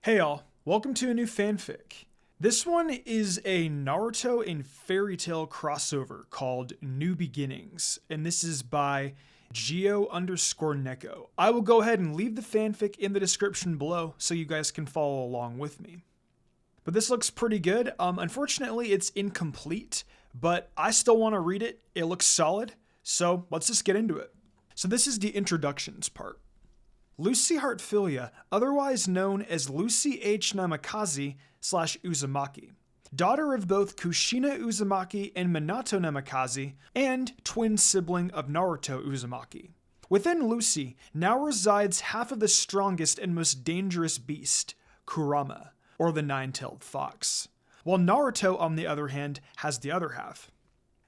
Hey y'all, welcome to a new fanfic. This one is a Naruto and FairyTail crossover called New Beginnings, and this is by Geo_Neko. I will go ahead and leave the fanfic in the description below so you guys can follow along with me. But this looks pretty good. Unfortunately, it's incomplete, but I still want to read it. It looks solid, so let's just get into it. So this is the introductions part. Lucy Heartfilia, otherwise known as Lucy H. Namikaze / Uzumaki, daughter of both Kushina Uzumaki and Minato Namikaze, and twin sibling of Naruto Uzumaki. Within Lucy now resides half of the strongest and most dangerous beast, Kurama, or the nine-tailed fox, while Naruto, on the other hand, has the other half.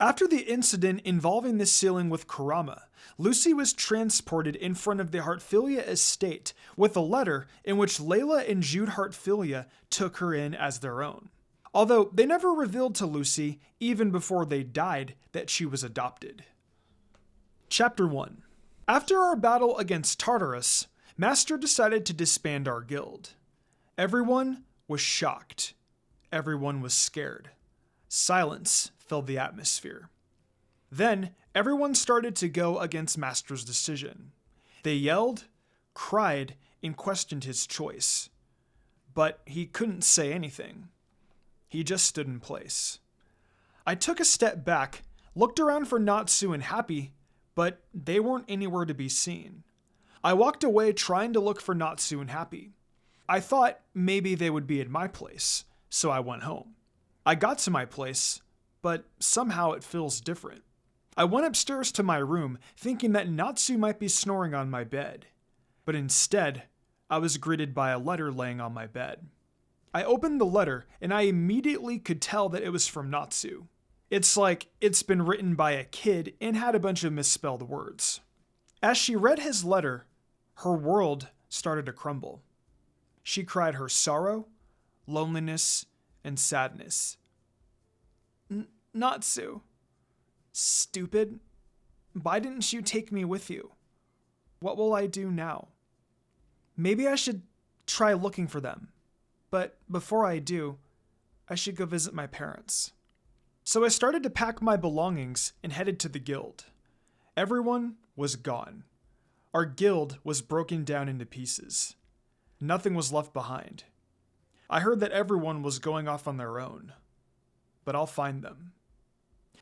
After the incident involving the ceiling with Kurama, Lucy was transported in front of the Heartfilia estate with a letter in which Layla and Jude Heartfilia took her in as their own. Although they never revealed to Lucy, even before they died, that she was adopted. Chapter 1. After our battle against Tartarus, Master decided to disband our guild. Everyone was shocked. Everyone was scared. Silence filled the atmosphere. Then, everyone started to go against Master's decision. They yelled, cried, and questioned his choice. But he couldn't say anything. He just stood in place. I took a step back, looked around for Natsu and Happy, but they weren't anywhere to be seen. I walked away trying to look for Natsu and Happy. I thought maybe they would be at my place, so I went home. I got to my place, but somehow it feels different. I went upstairs to my room, thinking that Natsu might be snoring on my bed. But instead, I was greeted by a letter laying on my bed. I opened the letter, and I immediately could tell that it was from Natsu. It's like it's been written by a kid and had a bunch of misspelled words. As she read his letter, her world started to crumble. She cried her sorrow, loneliness, and sadness. Natsu. Stupid. Why didn't you take me with you? What will I do now? Maybe I should try looking for them. But before I do, I should go visit my parents. So I started to pack my belongings and headed to the guild. Everyone was gone. Our guild was broken down into pieces. Nothing was left behind. I heard that everyone was going off on their own. But I'll find them.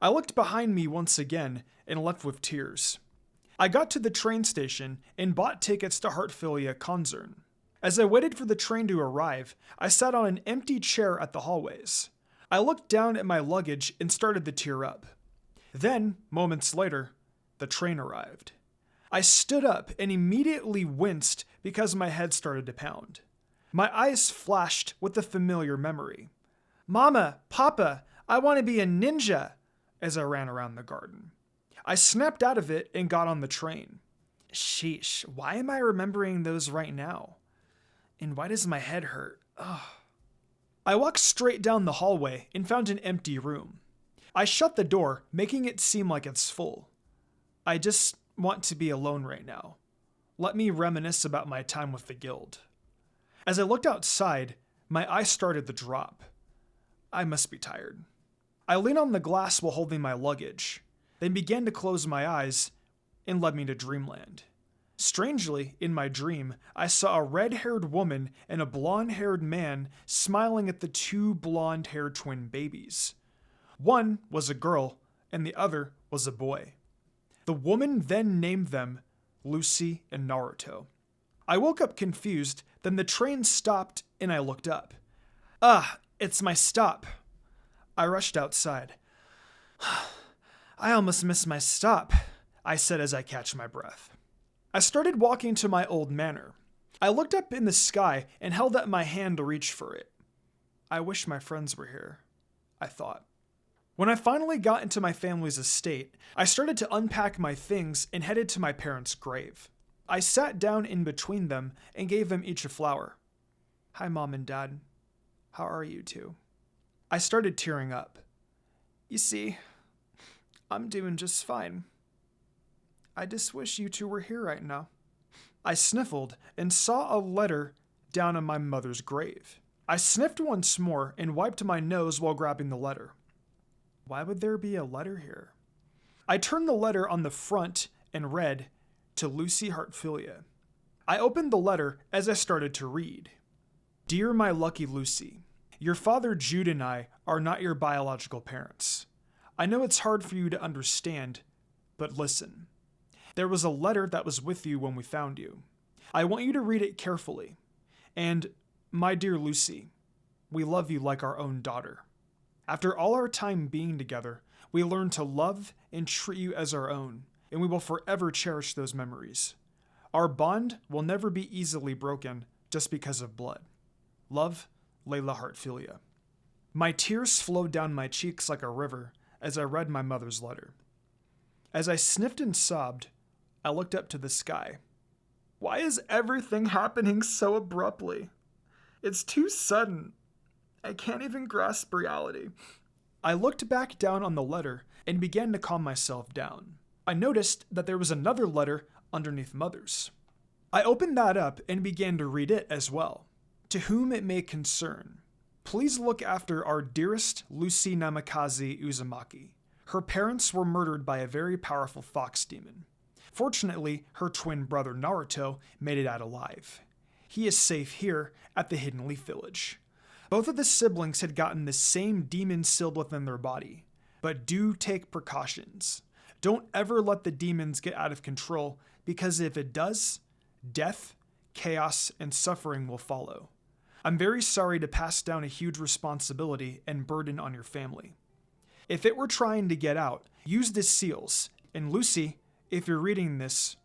I looked behind me once again and left with tears. I got to the train station and bought tickets to Heartfilia Concern. As I waited for the train to arrive, I sat on an empty chair at the hallways. I looked down at my luggage and started to tear up. Then, moments later, the train arrived. I stood up and immediately winced because my head started to pound. My eyes flashed with a familiar memory. Mama, Papa, I want to be a ninja, as I ran around the garden. I snapped out of it and got on the train. Sheesh, why am I remembering those right now? And why does my head hurt? Ugh. I walked straight down the hallway and found an empty room. I shut the door, making it seem like it's full. I just want to be alone right now. Let me reminisce about my time with the guild. As I looked outside, my eyes started to drop. I must be tired. I leaned on the glass while holding my luggage, then began to close my eyes and led me to dreamland. Strangely, in my dream, I saw a red-haired woman and a blonde-haired man smiling at the two blonde-haired twin babies. One was a girl and the other was a boy. The woman then named them Lucy and Naruto. I woke up confused, then the train stopped and I looked up. It's my stop. I rushed outside. I almost missed my stop, I said as I catch my breath. I started walking to my old manor. I looked up in the sky and held out my hand to reach for it. I wish my friends were here, I thought. When I finally got into my family's estate, I started to unpack my things and headed to my parents' grave. I sat down in between them and gave them each a flower. Hi, Mom and Dad. How are you two? I started tearing up. You see, I'm doing just fine. I just wish you two were here right now. I sniffled and saw a letter down on my mother's grave. I sniffed once more and wiped my nose while grabbing the letter. Why would there be a letter here? I turned the letter on the front and read, "To Lucy Hartfilia." I opened the letter as I started to read. "Dear my lucky Lucy, your father Jude and I are not your biological parents. I know it's hard for you to understand, but listen. There was a letter that was with you when we found you. I want you to read it carefully. And, my dear Lucy, we love you like our own daughter. After all our time being together, we learned to love and treat you as our own, and we will forever cherish those memories. Our bond will never be easily broken just because of blood. Love, Layla Hartfilia." My tears flowed down my cheeks like a river as I read my mother's letter. As I sniffed and sobbed, I looked up to the sky. Why is everything happening so abruptly? It's too sudden. I can't even grasp reality. I looked back down on the letter and began to calm myself down. I noticed that there was another letter underneath Mother's. I opened that up and began to read it as well. "To whom it may concern, please look after our dearest Lucy Namikaze Uzumaki. Her parents were murdered by a very powerful fox demon. Fortunately, her twin brother Naruto made it out alive. He is safe here at the Hidden Leaf Village. Both of the siblings had gotten the same demon sealed within their body, but do take precautions. Don't ever let the demons get out of control, because if it does, death, chaos, and suffering will follow. I'm very sorry to pass down a huge responsibility and burden on your family. If it were trying to get out, use the seals, and Lucy, if you're reading this,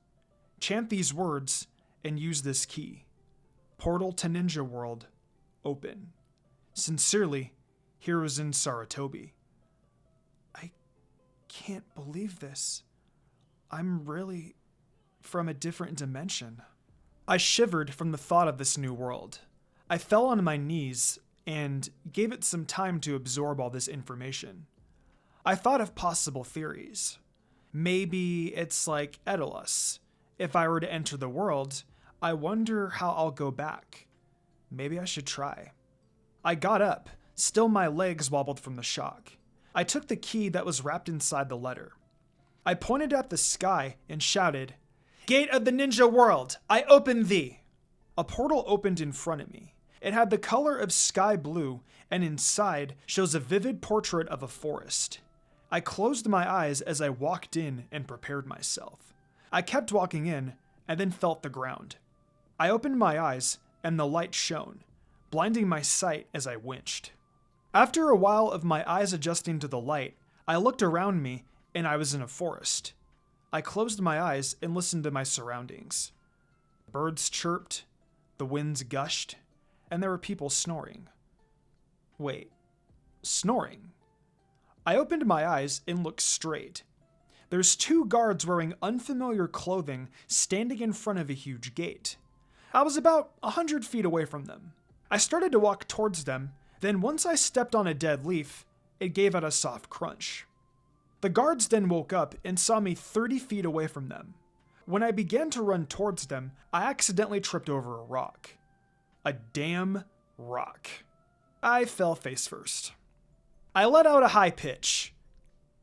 chant these words and use this key. Portal to Ninja World, open. Sincerely, Hiruzen Sarutobi." I can't believe this. I'm really from a different dimension. I shivered from the thought of this new world. I fell on my knees and gave it some time to absorb all this information. I thought of possible theories. Maybe it's like Edalus. If I were to enter the world, I wonder how I'll go back. Maybe I should try. I got up, still my legs wobbled from the shock. I took the key that was wrapped inside the letter. I pointed at the sky and shouted, "Gate of the Ninja World, I open thee!" A portal opened in front of me. It had the color of sky blue, and inside shows a vivid portrait of a forest. I closed my eyes as I walked in and prepared myself. I kept walking in, and then felt the ground. I opened my eyes, and the light shone, blinding my sight as I winched. After a while of my eyes adjusting to the light, I looked around me, and I was in a forest. I closed my eyes and listened to my surroundings. Birds chirped, the winds gushed, and there were people snoring. Wait, snoring? I opened my eyes and looked straight. There's two guards wearing unfamiliar clothing standing in front of a huge gate. I was about 100 feet away from them. I started to walk towards them, then once I stepped on a dead leaf, it gave out a soft crunch. The guards then woke up and saw me 30 feet away from them. When I began to run towards them, I accidentally tripped over a rock. A damn rock. I fell face first. I let out a high pitch.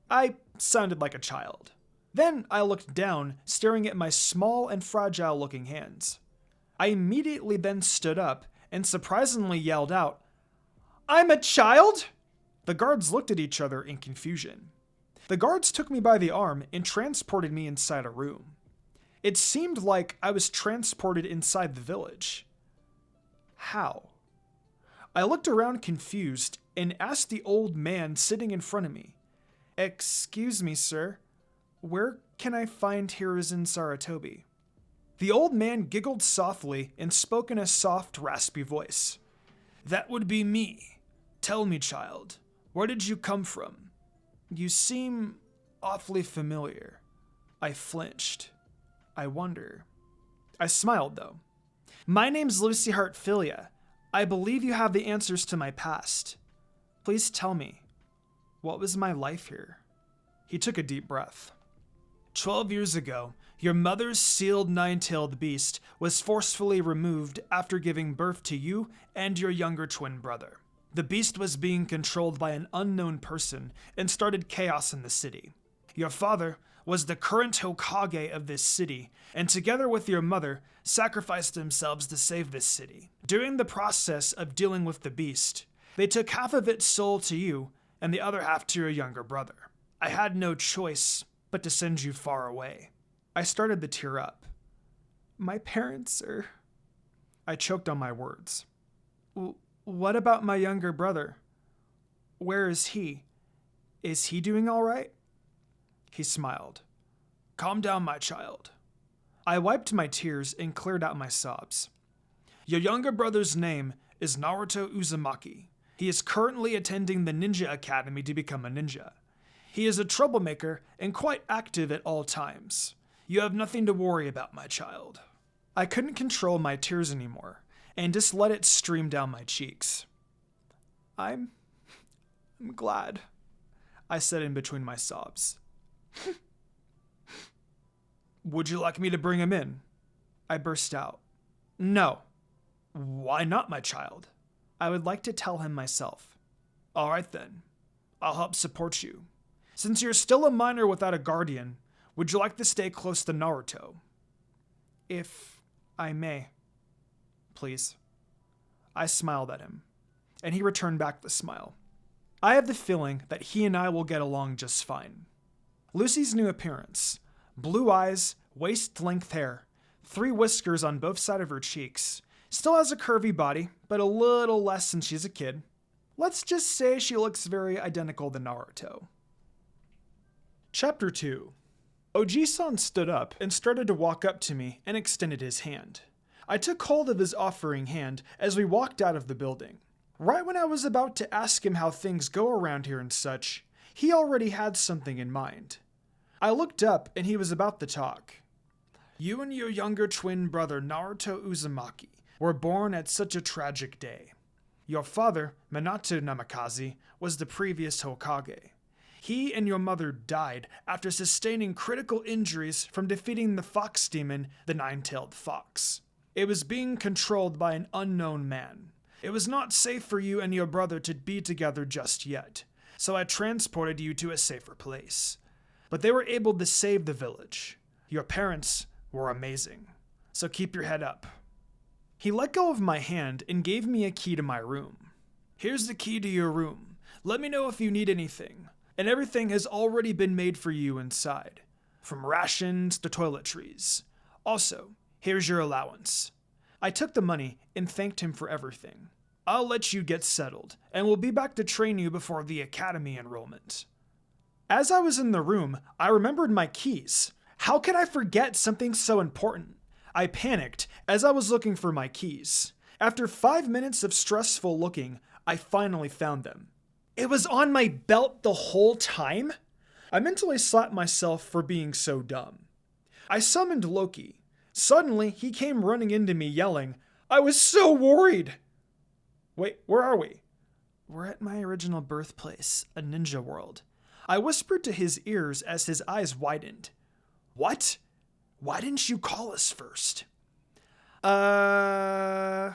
I sounded like a child. Then I looked down, staring at my small and fragile-looking hands. I immediately then stood up and surprisingly yelled out, "I'm a child?" The guards looked at each other in confusion. The guards took me by the arm and transported me inside a room. It seemed like I was transported inside the village. How? I looked around confused and asked the old man sitting in front of me, "Excuse me, sir, where can I find Hiruzen Sarutobi?" The old man giggled softly and spoke in a soft, raspy voice. "That would be me. Tell me, child, where did you come from? You seem awfully familiar." I flinched. I wonder. I smiled, though. "My name's Lucy Hartfilia. I believe you have the answers to my past. Please tell me, what was my life here?" He took a deep breath. 12 years ago, Your mother's sealed nine-tailed beast was forcefully removed after giving birth to you and your younger twin brother. The beast was being controlled by an unknown person and started chaos in the city. Your father was the current Hokage of this city, and together with your mother, sacrificed themselves to save this city. During the process of dealing with the beast, they took half of its soul to you and the other half to your younger brother. I had no choice but to send you far away. I started to tear up. My parents are... I choked on my words. What about my younger brother? Where is he? Is he doing all right? He smiled. Calm down, my child. I wiped my tears and cleared out my sobs. Your younger brother's name is Naruto Uzumaki. He is currently attending the Ninja Academy to become a ninja. He is a troublemaker and quite active at all times. You have nothing to worry about, my child. I couldn't control my tears anymore and just let it stream down my cheeks. I'm glad, I said in between my sobs. Would you like me to bring him in? I burst out. No. Why not, my child? I would like to tell him myself. All right then. I'll help support you. Since you're still a minor without a guardian, would you like to stay close to Naruto? If I may. Please. I smiled at him, and he returned back the smile. I have the feeling that he and I will get along just fine. Lucy's new appearance. Blue eyes, waist-length hair, 3 whiskers on both sides of her cheeks. Still has a curvy body, but a little less since she's a kid. Let's just say she looks very identical to Naruto. Chapter 2. Oji-san stood up and started to walk up to me and extended his hand. I took hold of his offering hand as we walked out of the building. Right when I was about to ask him how things go around here and such, he already had something in mind. I looked up and he was about to talk. You and your younger twin brother Naruto Uzumaki were born at such a tragic day. Your father, Minato Namikaze, was the previous Hokage. He and your mother died after sustaining critical injuries from defeating the fox demon, the nine-tailed fox. It was being controlled by an unknown man. It was not safe for you and your brother to be together just yet, so I transported you to a safer place. But they were able to save the village. Your parents were amazing, so keep your head up. He let go of my hand and gave me a key to my room. Here's the key to your room. Let me know if you need anything. And everything has already been made for you inside, from rations to toiletries. Also, here's your allowance. I took the money and thanked him for everything. I'll let you get settled, and we'll be back to train you before the academy enrollment. As I was in the room, I remembered my keys. How could I forget something so important? I panicked as I was looking for my keys. After 5 minutes of stressful looking, I finally found them. It was on my belt the whole time? I mentally slapped myself for being so dumb. I summoned Loki. Suddenly, he came running into me yelling, I was so worried! Wait, where are we? We're at my original birthplace, a ninja world. I whispered to his ears as his eyes widened. What? Why didn't you call us first? I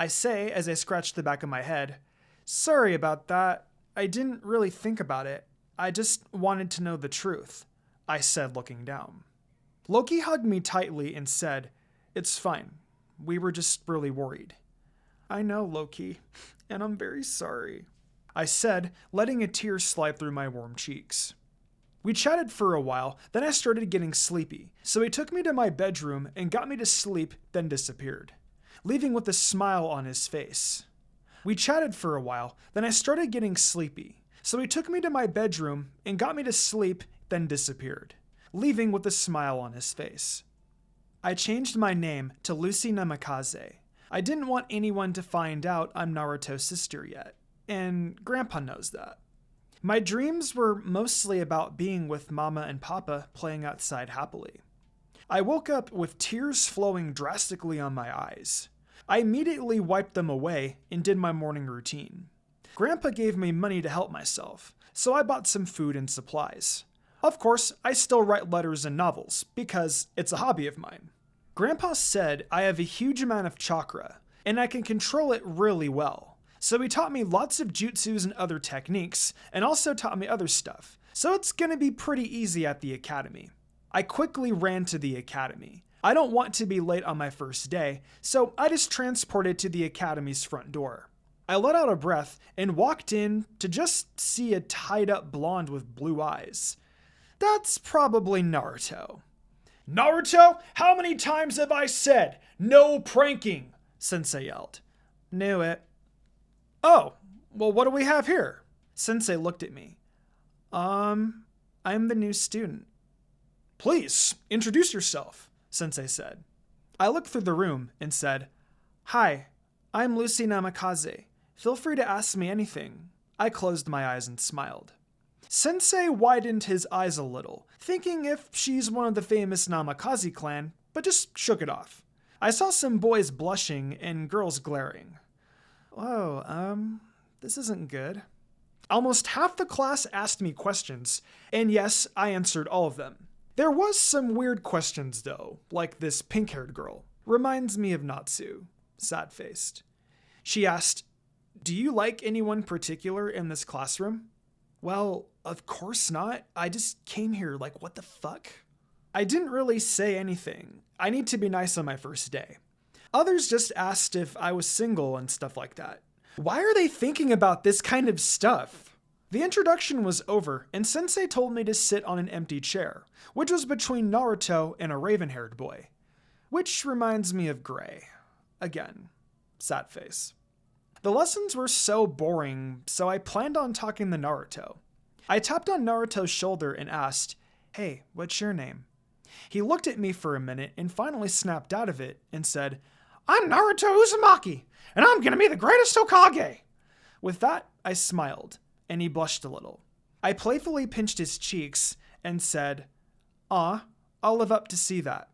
say as I scratched the back of my head. Sorry about that. I didn't really think about it. I just wanted to know the truth, I said, looking down. Loki hugged me tightly and said, It's fine. We were just really worried. I know, Loki, and I'm very sorry, I said, letting a tear slide through my warm cheeks. We chatted for a while, then I started getting sleepy, so he took me to my bedroom and got me to sleep, then disappeared, leaving with a smile on his face. We chatted for a while, then I started getting sleepy, so he took me to my bedroom and got me to sleep, then disappeared, leaving with a smile on his face. I changed my name to Lucy Namikaze. I didn't want anyone to find out I'm Naruto's sister yet, and Grandpa knows that. My dreams were mostly about being with Mama and Papa playing outside happily. I woke up with tears flowing drastically on my eyes. I immediately wiped them away and did my morning routine. Grandpa gave me money to help myself, so I bought some food and supplies. Of course, I still write letters and novels, because it's a hobby of mine. Grandpa said I have a huge amount of chakra, and I can control it really well. So he taught me lots of jutsus and other techniques, and also taught me other stuff. So it's gonna be pretty easy at the academy. I quickly ran to the academy. I don't want to be late on my first day, so I just transported to the academy's front door. I let out a breath and walked in to just see a tied-up blonde with blue eyes. That's probably Naruto. "Naruto, how many times have I said, no pranking?" Sensei yelled. "Knew it." "Oh, well, what do we have here?" Sensei looked at me. I'm the new student." "Please, introduce yourself," Sensei said. I looked through the room and said, "Hi, I'm Lucy Namikaze. Feel free to ask me anything." I closed my eyes and smiled. Sensei widened his eyes a little, thinking if she's one of the famous Namikaze clan, but just shook it off. I saw some boys blushing and girls glaring. Whoa, this isn't good. Almost half the class asked me questions, and yes, I answered all of them. There was some weird questions though, like this pink-haired girl. Reminds me of Natsu, sad-faced. She asked, "Do you like anyone particular in this classroom?" Well, of course not. I just came here, like, what the fuck? I didn't really say anything. I need to be nice on my first day. Others just asked if I was single and stuff like that. Why are they thinking about this kind of stuff? The introduction was over, and Sensei told me to sit on an empty chair, which was between Naruto and a raven-haired boy. Which reminds me of Gray. Again, sad face. The lessons were so boring, so I planned on talking to Naruto. I tapped on Naruto's shoulder and asked, "Hey, what's your name?" He looked at me for a minute and finally snapped out of it and said, "I'm Naruto Uzumaki, and I'm gonna be the greatest Hokage." With that, I smiled, and he blushed a little. I playfully pinched his cheeks and said, "Aw, I'll live up to see that."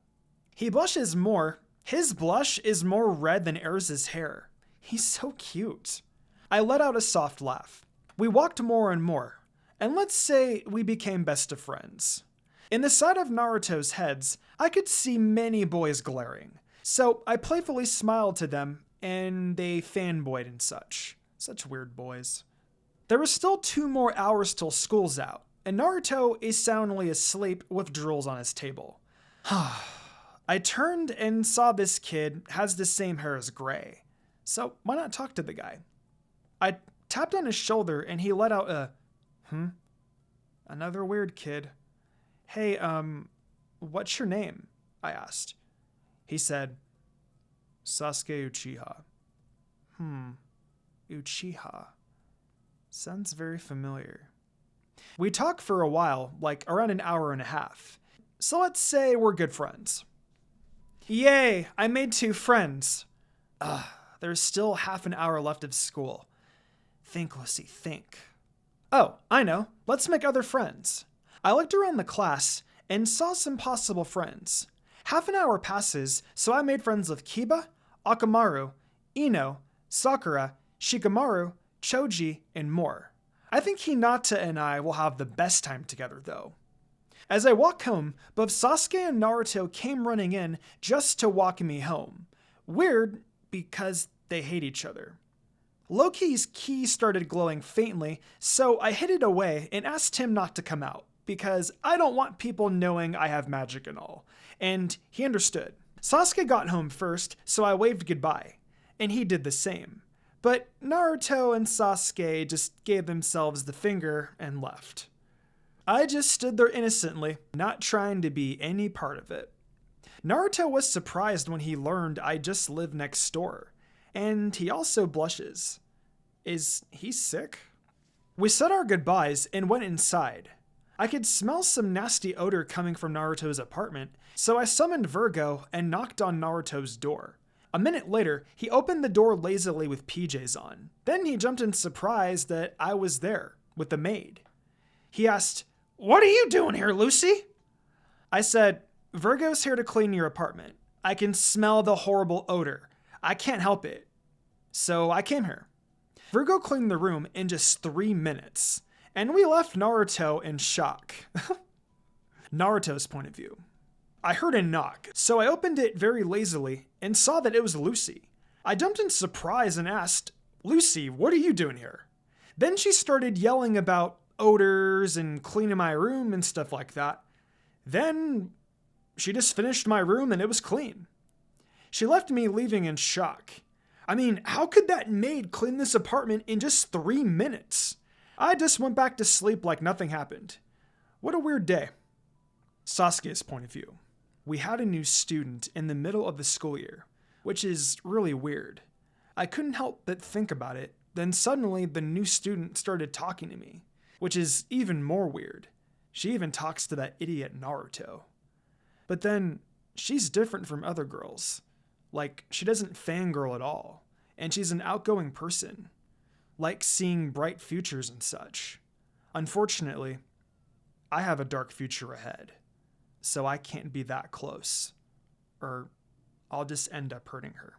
He blushes more. His blush is more red than Erza's hair. He's so cute. I let out a soft laugh. We walked more and more, and let's say we became best of friends. In the side of Naruto's heads, I could see many boys glaring, so I playfully smiled to them, and they fanboyed and such. Such weird boys. There were still 2 more hours till school's out, and Naruto is soundly asleep with drools on his table. I turned and saw this kid has the same hair as Gray. So why not talk to the guy? I tapped on his shoulder and he let out a, Another weird kid. "Hey, what's your name?" I asked. He said, "Sasuke Uchiha." Uchiha. Sounds very familiar. We talked for a while, like around an hour and a half. So let's say we're good friends. Yay, I made 2 friends. There's still half an hour left of school. Think, Lucy, think. Oh, I know. Let's make other friends. I looked around the class and saw some possible friends. Half an hour passes, so I made friends with Kiba, Akamaru, Ino, Sakura, Shikamaru, Choji, and more. I think Hinata and I will have the best time together, though. As I walk home, both Sasuke and Naruto came running in just to walk me home. Weird, because they hate each other. Loki's key started glowing faintly, so I hid it away and asked him not to come out, because I don't want people knowing I have magic and all. And he understood. Sasuke got home first, so I waved goodbye, and he did the same. But Naruto and Sasuke just gave themselves the finger and left. I just stood there innocently, not trying to be any part of it. Naruto was surprised when he learned I just lived next door, and he also blushes. Is he sick? We said our goodbyes and went inside. I could smell some nasty odor coming from Naruto's apartment, so I summoned Virgo and knocked on Naruto's door. A minute later, he opened the door lazily with PJs on. Then he jumped in surprise that I was there, with the maid. He asked, "What are you doing here, Lucy?" I said, "Virgo's here to clean your apartment. I can smell the horrible odor. I can't help it. So I came here." Virgo cleaned the room in just 3 minutes, and we left Naruto in shock. Naruto's point of view. I heard a knock, so I opened it very lazily and saw that it was Lucy. I jumped in surprise and asked, "Lucy, what are you doing here?" Then she started yelling about odors and cleaning my room and stuff like that. Then she just finished my room and it was clean. She left me leaving in shock. I mean, how could that maid clean this apartment in just 3 minutes? I just went back to sleep like nothing happened. What a weird day. Sasuke's point of view. We had a new student in the middle of the school year, which is really weird. I couldn't help but think about it. Then suddenly the new student started talking to me, which is even more weird. She even talks to that idiot Naruto. But then she's different from other girls. Like, she doesn't fangirl at all, and she's an outgoing person, like seeing bright futures and such. Unfortunately, I have a dark future ahead, so I can't be that close, or I'll just end up hurting her.